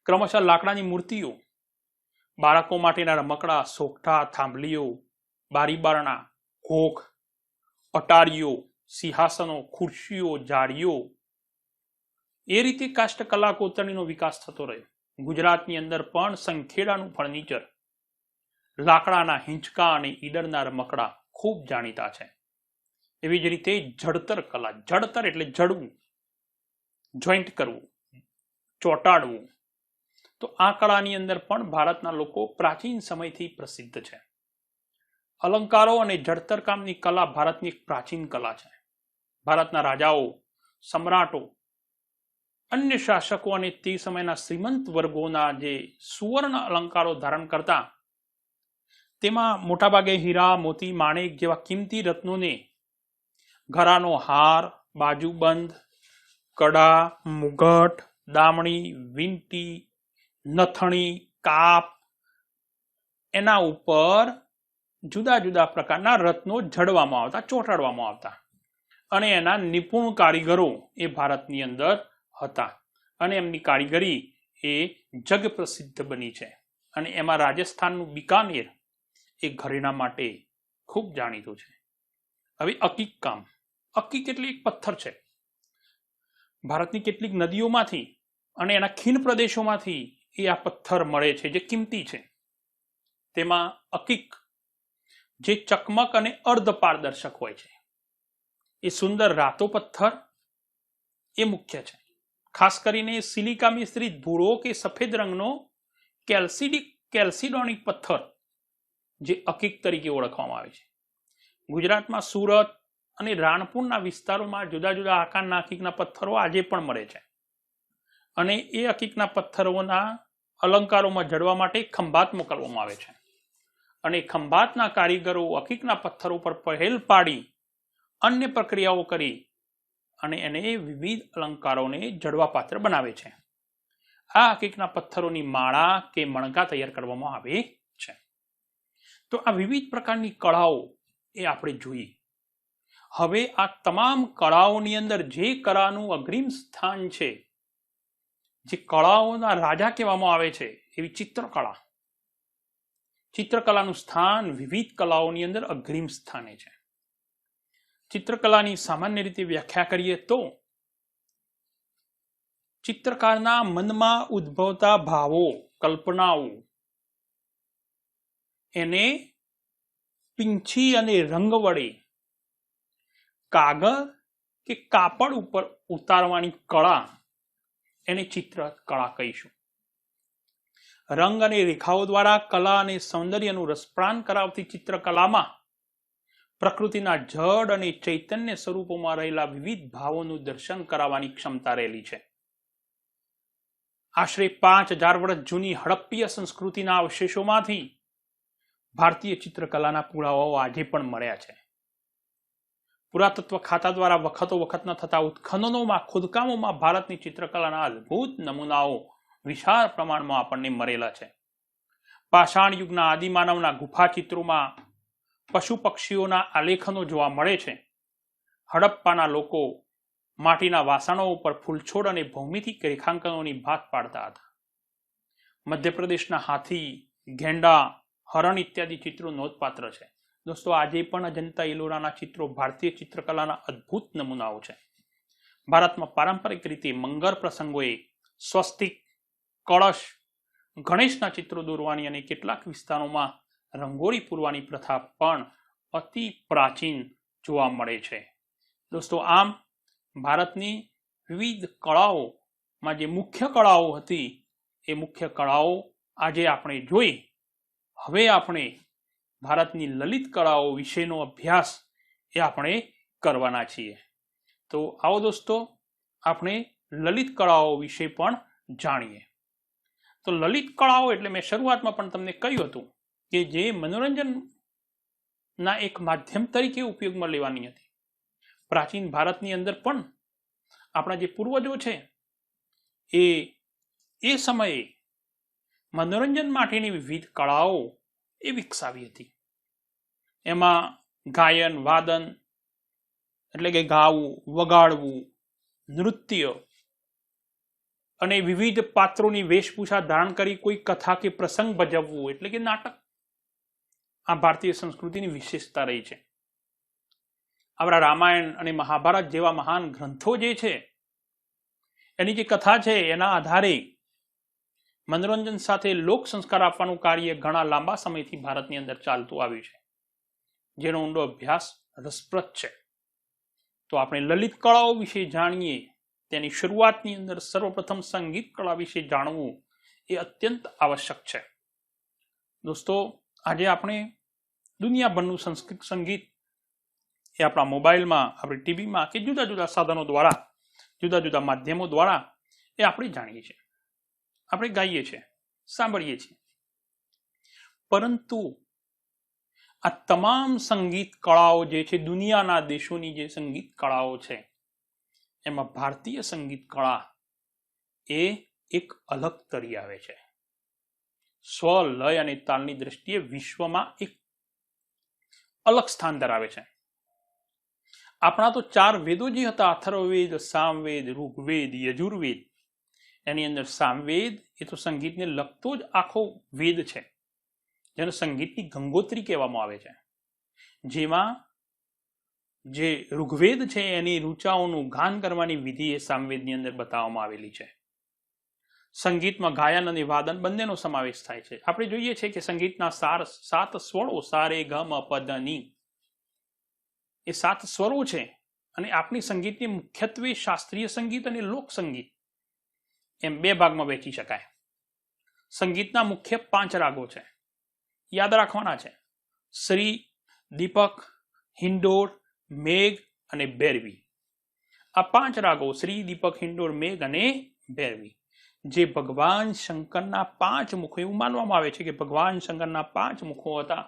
ક્રમશઃ લાકડાની મૂર્તિઓ, બાળકો માટેના રમકડા, સોગઠા, થાંભલીઓ, બારીબારણા, ઘોખ, અટારીઓ, સિંહાસનો, ખુરશીઓ, જાળીઓ, એ રીતે કાષ્ટ કલા કોતરણીનો વિકાસ થતો રહ્યો. ગુજરાતની અંદર પણ સંખેડાનું ફર્નિચર, લાકડાના હિંચકા અને ઈડરના રમકડા ખૂબ જાણીતા છે. એવી જ રીતે જડતર કલા. જડતર એટલે જડવું, જોઈન્ટ કરવું, ચોંટાડવું. તો આ કળાની અંદર પણ ભારતના લોકો પ્રાચીન સમયથી પ્રસિદ્ધ છે. અલંકારો અને જડતર કામની કલા ભારતની એક પ્રાચીન કલા છે. ભારતના રાજાઓ, સમ્રાટો, અન્ય શાસકો અને તે સમયના શ્રીમંત વર્ગોના જે સુવર્ણ અલંકારો ધારણ કરતા, તેમાં મોટાભાગે હીરા, મોતી, માણેક જેવા કિંમતી રત્નોને ગળાનો હાર, બાજુબંધ, કડા, મુગટ, દામણી, વીંટી, નથણી, કાપ, એના ઉપર જુદા જુદા પ્રકારના રત્નો જડવામાં આવતા, ચોંટાડવામાં આવતા. અને એના નિપુણ કારીગરો એ ભારતની અંદર હતા, અને એમની કારીગરી એ જગ પ્રસિદ્ધ બની છે. અને એમાં રાજસ્થાનનું બિકાનેર એ ઘરેણા માટે ખૂબ જાણીતું છે. હવે અકીક કામ. અકીક એટલે એક પથ્થર છે. ભારતની કેટલીક નદીઓમાંથી અને એના ખીણ પ્રદેશોમાંથી એ આ પથ્થર મળે છે, જે કિંમતી છે. તેમાં અકીક, જે ચકમક અને અર્ધ પારદર્શક હોય છે, એ સુંદર રાતો પથ્થર એ મુખ્ય છે. ખાસ કરીને સિલિકા મિશ્રિત ભૂરો કે સફેદ રંગનો કેલ્સિડોનિક પથ્થર, જે અકીક તરીકે ઓળખવામાં આવે છે. ગુજરાતમાં સુરત અને રાણપુરના વિસ્તારોમાં જુદા જુદા આકારના અકીકના પથ્થરો આજે પણ મળે છે. અને એ અકીકના પથ્થરોના અલંકારોમાં જડવા માટે ખંભાત મોકલવામાં આવે છે. અને ખંભાતના કારીગરો અકીકના પથ્થરો પર પહેલ પાડી અન્ય પ્રક્રિયાઓ કરી અને એને વિવિધ અલંકારોને જડવા પાત્ર બનાવે છે. આ અકીકના પથ્થરોની માળા કે મણકા તૈયાર કરવામાં આવે છે. તો આ વિવિધ પ્રકારની કળાઓ એ આપણે જોઈએ. હવે આ તમામ કળાઓની અંદર જે કળાનું અગ્રીમ સ્થાન છે, જે કળાઓના રાજા કહેવામાં આવે છે, એવી ચિત્રકળા. ચિત્રકલાનું સ્થાન વિવિધ કલાઓની અંદર અગ્રીમ સ્થાને છે. ચિત્રકલાની સામાન્ય રીતે વ્યાખ્યા કરીએ તો ચિત્રકારના મનમાં ઉદ્ભવતા ભાવો, કલ્પનાઓ, એને પીંછી અને રંગ વડે કાગળ કે કાપડ ઉપર ઉતારવાની કળા, એને ચિત્રકળા કહીશું. રંગ અને રેખાઓ દ્વારા કલા અને સૌંદર્યનું રસપ્રાન કરાવતી ચિત્રકલામાં પ્રકૃતિના જડ અને ચૈતન્ય સ્વરૂપોમાં રહેલા વિવિધ ભાવોનું દર્શન કરાવવાની ક્ષમતા રહેલી છે. આશરે 5000 વર્ષ જૂની હડપ્પીય સંસ્કૃતિના અવશેષોમાંથી ભારતીય ચિત્રકલાના પુરાવાઓ આજે પણ મળ્યા છે. પુરાતત્વ ખાતા દ્વારા વખતો વખતના થતા ઉત્ખનનોમાં, ખોદકામોમાં ભારતની ચિત્રકલાના અદ્ભુત નમૂનાઓ વિશાળ પ્રમાણમાં આપણને મળેલા છે. પાષાણ યુગના આદિમાનવના ગુફા ચિત્રોમાં પશુ પક્ષીઓના આલેખનો જોવા મળે છે. હડપ્પાના લોકો માટીના વાસણો ઉપર ફૂલછોડ અને ભૌમિતિક રેખાંકનોની ભાત પાડતા હતા. મધ્યપ્રદેશના હાથી, ગેંડા, હરણ ઇત્યાદિ ચિત્રો નોંધપાત્ર છે. દોસ્તો, આજે પણ અજંતા એલોરાના ચિત્રો ભારતીય ચિત્રકલાના અદ્ભુત નમૂનાઓ છે. ભારતમાં પારંપરિક રીતે મંગળ પ્રસંગોએ સ્વસ્તિક, કળશ, ગણેશના ચિત્રો દોરવાની અને કેટલાક વિસ્તારોમાં રંગોળી પૂરવાની પ્રથા પણ અતિ પ્રાચીન જોવા મળે છે. દોસ્તો, આમ ભારતની વિવિધ કળાઓમાં જે મુખ્ય કળાઓ હતી એ મુખ્ય કળાઓ આજે આપણે જોઈ. હવે આપણે ભારતની લલિત કળાઓ વિશેનો અભ્યાસ એ આપણે કરવાના છીએ. તો આવો દોસ્તો, આપણે લલિત કળાઓ વિશે પણ જાણીએ. તો લલિત કળાઓ એટલે મેં શરૂઆતમાં પણ તમને કહ્યું હતું કે જે મનોરંજનના એક માધ્યમ તરીકે ઉપયોગમાં લેવાની હતી. પ્રાચીન ભારતની અંદર પણ આપણા જે પૂર્વજો છે એ સમયે મનોરંજન માટેની વિવિધ કળાઓ એ વિકસાવી હતી. એમાં ગાયન, વાદન એટલે કે ગાવું, વગાડવું, નૃત્ય અને વિવિધ પાત્રોની વેશભૂષા ધારણ કરી કોઈ કથા કે પ્રસંગ ભજવવું એટલે કે નાટક, આ ભારતીય સંસ્કૃતિની વિશેષતા રહી છે. આપણા રામાયણ અને મહાભારત જેવા મહાન ગ્રંથો જે છે એની જે કથા છે એના આધારે મનોરંજન સાથે લોક સંસ્કાર આપવાનું કાર્ય ઘણા લાંબા સમયથી ભારતની અંદર ચાલતું આવ્યું છે, જેનો ઊંડો અભ્યાસ રસપ્રદ છે. તો આપણે લલિત કળાઓ વિશે જાણીએ. તેની શરૂઆતની અંદર સર્વપ્રથમ સંગીત કળા વિશે જાણવું એ અત્યંત આવશ્યક છે. દોસ્તો, આજે આપણે દુનિયાભરનું સંગીત એ આપણા મોબાઈલમાં, આપણી ટીવીમાં કે જુદા જુદા સાધનો દ્વારા, જુદા જુદા માધ્યમો દ્વારા એ આપણે જાણીએ છીએ, આપણે ગાઈએ છીએ, સાંભળીએ છીએ. પરંતુ આ તમામ સંગીત કળાઓ જે છે, દુનિયાના દેશોની જે સંગીત કળાઓ છે, એમાં ભારતીય સંગીત કળા એ એક અલગ તરી આવે છે. સ્વ, લય અને તાલની દ્રષ્ટિએ વિશ્વમાં એક અલગ સ્થાન ધરાવે છે. આપણા તો 4 વેદો જે હતા, અથર્વવેદ, સામવેદ, ઋગ્વેદ, યજુર્વેદ, એની અંદર સામવેદ એ તો સંગીતને લગતો જ આખો વેદ છે, જેને સંગીતની ગંગોત્રી કહેવામાં આવે છે. જેમાં જે ઋગ્વેદ છે એની ઋચાઓનું ગાન કરવાની વિધિ એ સામવેદની અંદર બતાવવામાં આવેલી છે. સંગીતમાં ગાયન અને વાદન બંનેનો સમાવેશ થાય છે. આપણે જોઈએ છીએ કે સંગીતના 7 સ્વરો, સા રે ગ મ પ ધ ની, એ 7 સ્વરો છે. અને આપણી સંગીતની મુખ્યત્વે શાસ્ત્રીય સંગીત અને લોક સંગીત એમ 2 ભાગમાં વહેંચી શકાય. સંગીતના મુખ્ય 5 રાગો છે, યાદ રાખવાના છે: શ્રી, દીપક, હિંડોળ, મેઘ અને ભૈરવી. આ 5 રાગો શ્રી, દીપક, હિંડોળ, મેઘ અને ભૈરવી, જે ભગવાન શંકરના 5 મુખો, એવું માનવામાં આવે છે કે ભગવાન શંકરના 5 મુખો હતા,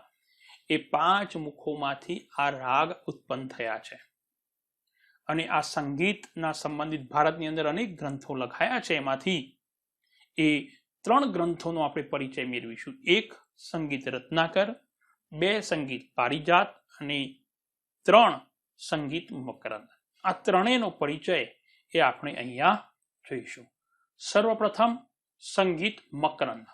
એ 5 મુખોમાંથી આ રાગ ઉત્પન્ન થયા છે. અને આ સંગીતના સંબંધિત ભારતની અંદર અનેક ગ્રંથો લખાયા છે. એમાંથી એ 3 ગ્રંથોનો આપણે પરિચય મેળવીશું. 1 સંગીત રત્નાકર, 2 સંગીત પારિજાત અને 3 સંગીત મકરંદ. આ ત્રણેયનો પરિચય એ આપણે અહીંયા જોઈશું. સર્વપ્રથમ સંગીત મકરંદ.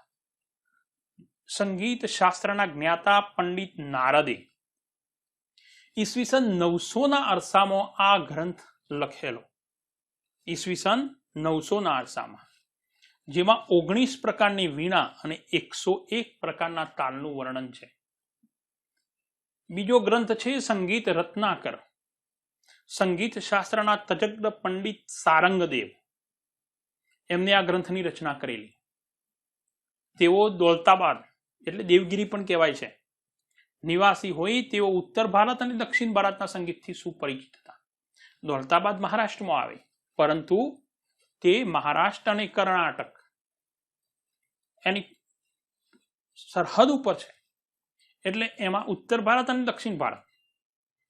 સંગીત શાસ્ત્રના જ્ઞાતા પંડિત નારદે ઈસવીસન 900ના અરસામાં આ ગ્રંથ લખેલો. ઈસવીસન 900ના અરસામાં, જેમાં 19 પ્રકારની વીણા અને 101 પ્રકારના તાલનું વર્ણન છે. બીજો ગ્રંથ છે સંગીત રત્નાકર. સંગીત શાસ્ત્રના તજજ્ઞ પંડિત સારંગદેવ એમને આ ગ્રંથની રચના કરેલી. તેઓ દૌલતાબાદ એટલે દેવગીરી પણ કહેવાય છે નિવાસી હોય. તેઓ ઉત્તર ભારત અને દક્ષિણ ભારતના સંગીતથી સુપરિચિત હતા. દૌલતાબાદ મહારાષ્ટ્રમાં આવે, પરંતુ તે મહારાષ્ટ્ર અને કર્ણાટક એની સરહદ ઉપર છે. એટલે એમાં ઉત્તર ભારત અને દક્ષિણ ભારત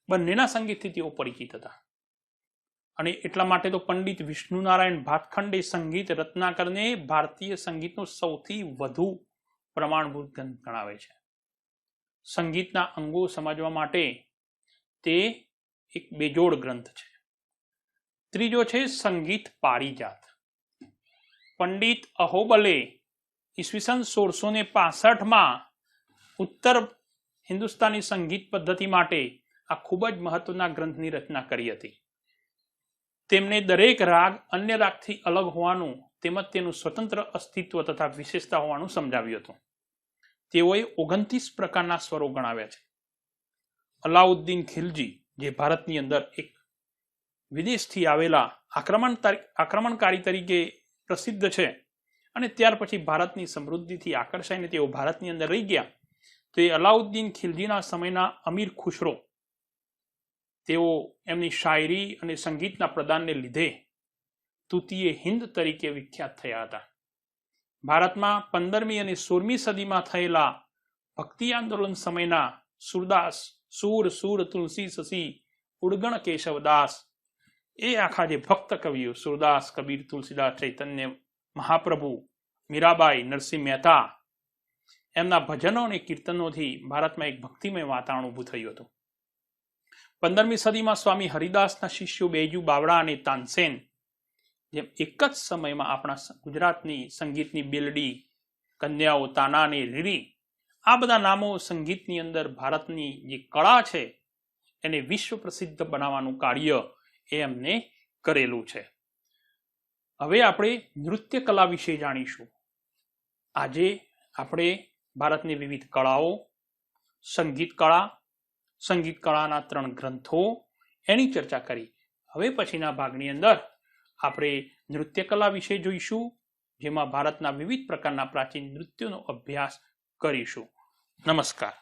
બંનેના સંગીતથી તેઓ પરિચિત હતા. અને એટલા માટે તો પંડિત વિષ્ણુનારાયણ ભાતખંડે સંગીત રત્નાકરને ભારતીય સંગીતનો સૌથી વધુ પ્રમાણભૂત ગ્રંથ ગણાવે છે. સંગીતના અંગો સમજવા માટે તે એક બેજોડ ગ્રંથ છે. ત્રીજો છે સંગીત પારિજાત. પંડિત અહોબલે ઈસવીસન 1665માં ઉત્તર હિન્દુસ્તાની સંગીત પદ્ધતિ માટે આ ખૂબ જ મહત્વના ગ્રંથની રચના કરી હતી. તેમને દરેક રાગ અન્ય રાગથી અલગ હોવાનું તેમજ તેનું સ્વતંત્ર અસ્તિત્વ તથા વિશેષતા હોવાનું સમજાવ્યું હતું. તેઓએ 29 પ્રકારના સ્વરો ગણાવ્યા છે. અલાઉદ્દીન ખિલજી, જે ભારતની અંદર એક વિદેશથી આવેલા આક્રમણકારી તરીકે પ્રસિદ્ધ છે અને ત્યાર પછી ભારતની સમૃદ્ધિથી આકર્ષાઈને તેઓ ભારતની અંદર રહી ગયા, તો એ અલાઉદ્દીન ખિલજીના સમયના અમીર ખુશરો, તેઓ એમની શાયરી અને સંગીતના પ્રદાનને લીધે તૂતીએ હિન્દ તરીકે વિખ્યાત થયા હતા. ભારતમાં 15મી અને 16મી સદીમાં થયેલા ભક્તિ આંદોલન સમયના સુરદાસ, સુર તુલસી સસી ઉડગણ કેશવદાસ, એ આખા જે ભક્ત કવિઓ સુરદાસ, કબીર, તુલસીદાસ, ચૈતન્ય મહાપ્રભુ, મીરાબાઈ, નરસિંહ મહેતા, એમના ભજનો અને કીર્તનોથી ભારતમાં એક ભક્તિમય વાતાવરણ ઊભું થયું હતું. 15મી સદીમાં સ્વામી હરિદાસના શિષ્યો બેજુ બાવળા અને તાનસેન, જેમ એક જ સમયમાં આપણા ગુજરાતની સંગીતની બેલડી, કન્યાઓ, તાના અને રીરી, આ બધા નામો સંગીતની અંદર ભારતની જે કળા છે એને વિશ્વ પ્રસિદ્ધ બનાવવાનું કાર્ય એ એમને કરેલું છે. હવે આપણે નૃત્ય કલા વિશે જાણીશું. આજે આપણે ભારતની વિવિધ કળાઓ, સંગીત કળાના 3 ગ્રંથો, એની ચર્ચા કરી. હવે પછીના ભાગની અંદર આપણે નૃત્ય કલા વિશે જોઈશું, જેમાં ભારતના વિવિધ પ્રકારના પ્રાચીન નૃત્યોનો અભ્યાસ કરીશું. નમસ્કાર.